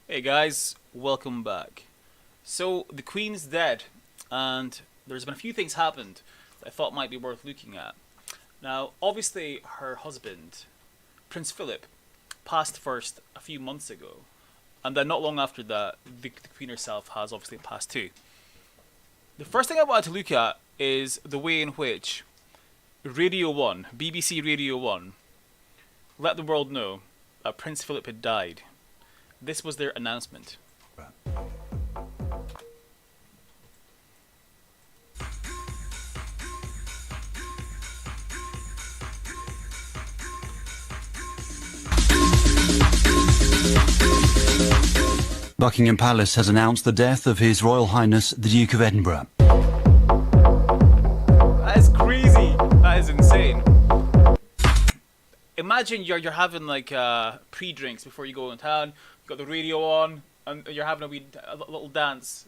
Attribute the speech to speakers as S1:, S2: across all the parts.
S1: Hey guys, welcome back. So the Queen's dead, and there's been a few things happened that I thought might be worth looking at. Now, obviously, her husband, Prince Philip, passed first a few months ago, and then not long after that, the Queen herself has obviously passed too. The first thing I wanted to look at is the way in which Radio 1, BBC Radio 1, let the world know that Prince Philip had died. This was their announcement.
S2: Buckingham Palace has announced the death of His Royal Highness the Duke of Edinburgh.
S1: That is crazy. That is insane. Imagine you're having like pre-drinks before you go in town. You've got the radio on, and you're having a little dance,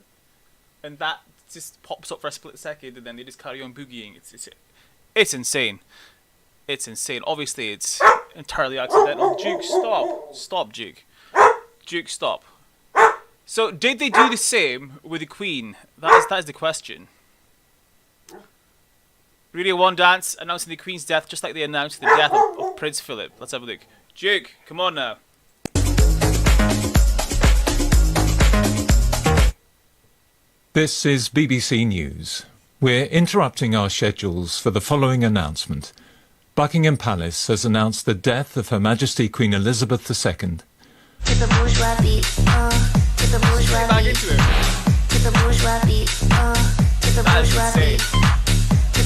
S1: and that just pops up for a split second, and then they just carry on boogieing. It's insane. It's insane. Obviously, it's entirely accidental. Duke, stop, Duke. Duke, stop. So, did they do the same with the Queen? That is the question. Radio 1 dance announcing the Queen's death, just like they announced the death of Prince Philip. Let's have a look. Duke, come on now.
S3: This is BBC News. We're interrupting our schedules for the following announcement. Buckingham Palace has announced the death of Her Majesty Queen Elizabeth II.
S4: To the bourgeois beat, to the bourgeois
S1: Back
S4: beat,
S1: into it.
S4: to the bourgeois beat, to the
S1: That is
S4: bourgeois
S1: insane.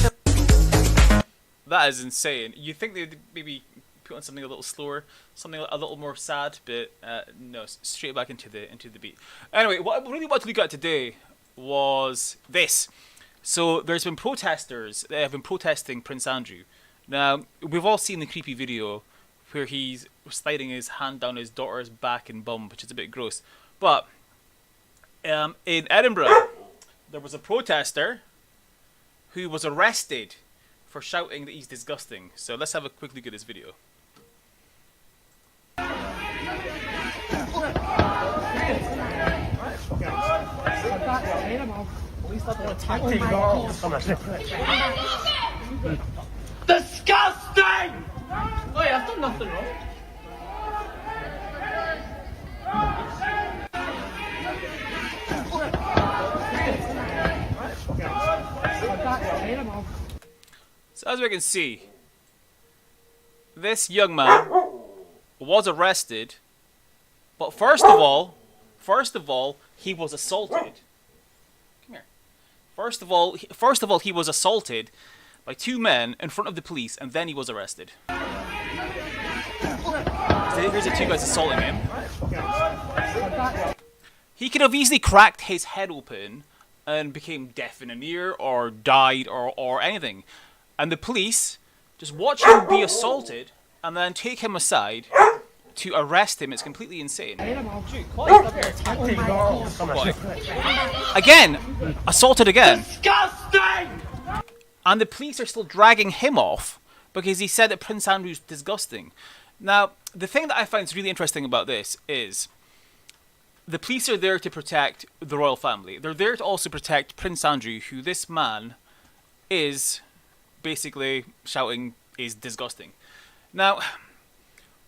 S4: beat.
S1: That is insane. You think they'd maybe put on something a little slower, something a little more sad, but no, straight back into the beat. Anyway, what I really wanted to look at today was this. So there's been protesters that have been protesting Prince Andrew. Now, we've all seen the creepy video where he's sliding his hand down his daughter's back and bum, which is a bit gross. But in Edinburgh, there was a protester who was arrested for shouting that he's disgusting. So let's have a quick look at this video.
S5: Disgusting! Wait, I've done nothing wrong.
S1: So as we can see, this young man was arrested, but first of all, he was assaulted. Come here. First of all, he was assaulted by two men in front of the police, and then he was arrested. So here's the two guys assaulting him. He could have easily cracked his head open and became deaf in an ear, or died, or anything. And the police just watch him be assaulted and then take him aside to arrest him. It's completely insane. What? Again, assaulted again.
S5: Disgusting!
S1: And the police are still dragging him off because he said that Prince Andrew's disgusting. Now, the thing that I find really interesting about this is the police are there to protect the royal family. They're there to also protect Prince Andrew, who this man is basically shouting is disgusting. Now,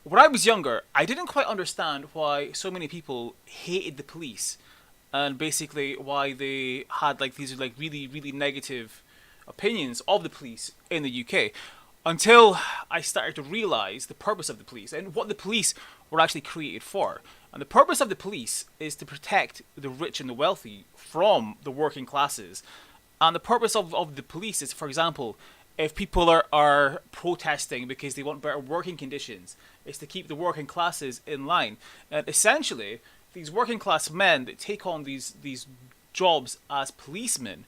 S1: when I was younger, I didn't quite understand why so many people hated the police, and basically why they had like these like really, really negative opinions of the police in the UK, until I started to realise the purpose of the police and what the police were actually created for. And the purpose of the police is to protect the rich and the wealthy from the working classes. And the purpose of the police is, for example, if people are protesting because they want better working conditions, it's to keep the working classes in line. And essentially, these working class men that take on these jobs as policemen,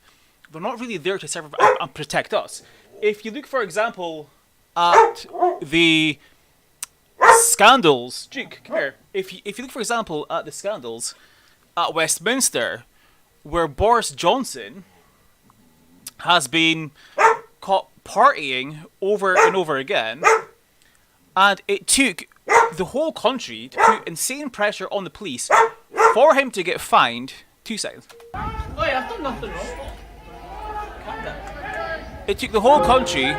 S1: they're not really there to serve and protect us. If you look, for example, at the scandals. Duke, come here. If you look, for example, at the scandals at Westminster, where Boris Johnson has been caught partying over and over again, and it took the whole country to put insane pressure on the police for him to get fined. 2 seconds.
S5: Oi, I've done nothing wrong.
S1: Calm down. It took the whole country.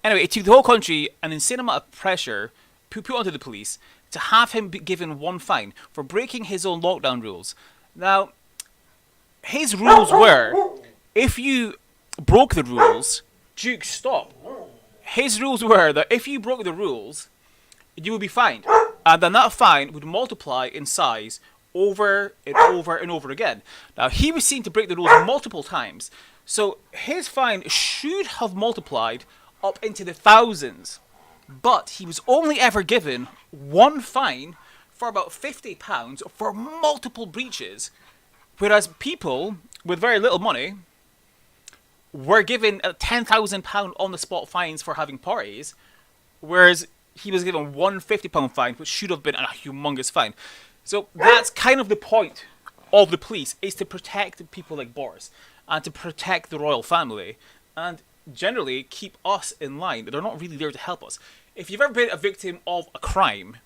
S1: Anyway, it took the whole country an insane amount of pressure put onto the police to have him be given one fine for breaking his own lockdown rules. Now, his rules were, if you broke the rules, Duke, stop. His rules were that if you broke the rules, you would be fined. And then that fine would multiply in size over and over and over again. Now, he was seen to break the rules multiple times. So his fine should have multiplied up into the thousands. But he was only ever given one fine for about £50 for multiple breaches. Whereas people with very little money were given £10,000 on the spot fines for having parties, whereas he was given one £50 fine, which should have been a humongous fine. So that's kind of the point of the police, is to protect people like Boris and to protect the royal family and generally keep us in line. They're not really there to help us. If you've ever been a victim of a crime,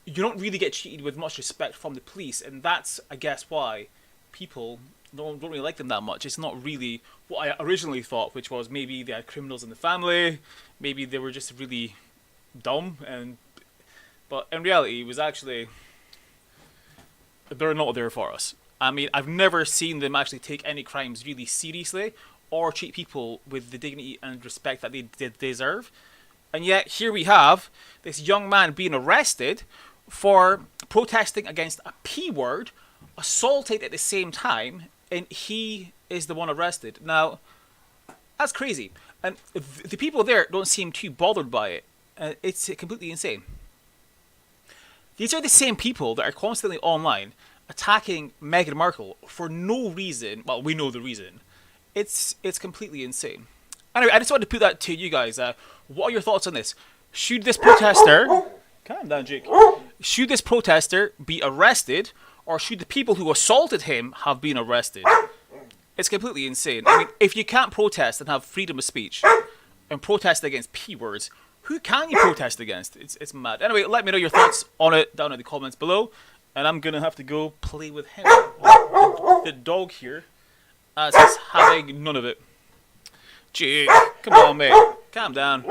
S1: you don't really get treated with much respect from the police, and that's, I guess, why people don't really like them that much. It's not really what I originally thought, which was maybe they had criminals in the family, maybe they were just really dumb, but in reality, it was actually, they're not there for us. I mean, I've never seen them actually take any crimes really seriously or treat people with the dignity and respect that they deserve. And yet, here we have this young man being arrested for protesting against a P word, assaulted at the same time, and he is the one arrested. Now, that's crazy. And the people there don't seem too bothered by it. It's completely insane. These are the same people that are constantly online attacking Meghan Markle for no reason. Well, we know the reason. It's completely insane. Anyway, I just wanted to put that to you guys. What are your thoughts on this? Should this protester... Calm down, Jake. Should this protester be arrested, or should the people who assaulted him have been arrested? It's completely insane. I mean, if you can't protest and have freedom of speech and protest against P words, who can you protest against? It's mad. Anyway, let me know your thoughts on it down in the comments below. And I'm going to have to go play with him. The dog here, as he's having none of it. Jake, come on, mate. Calm down.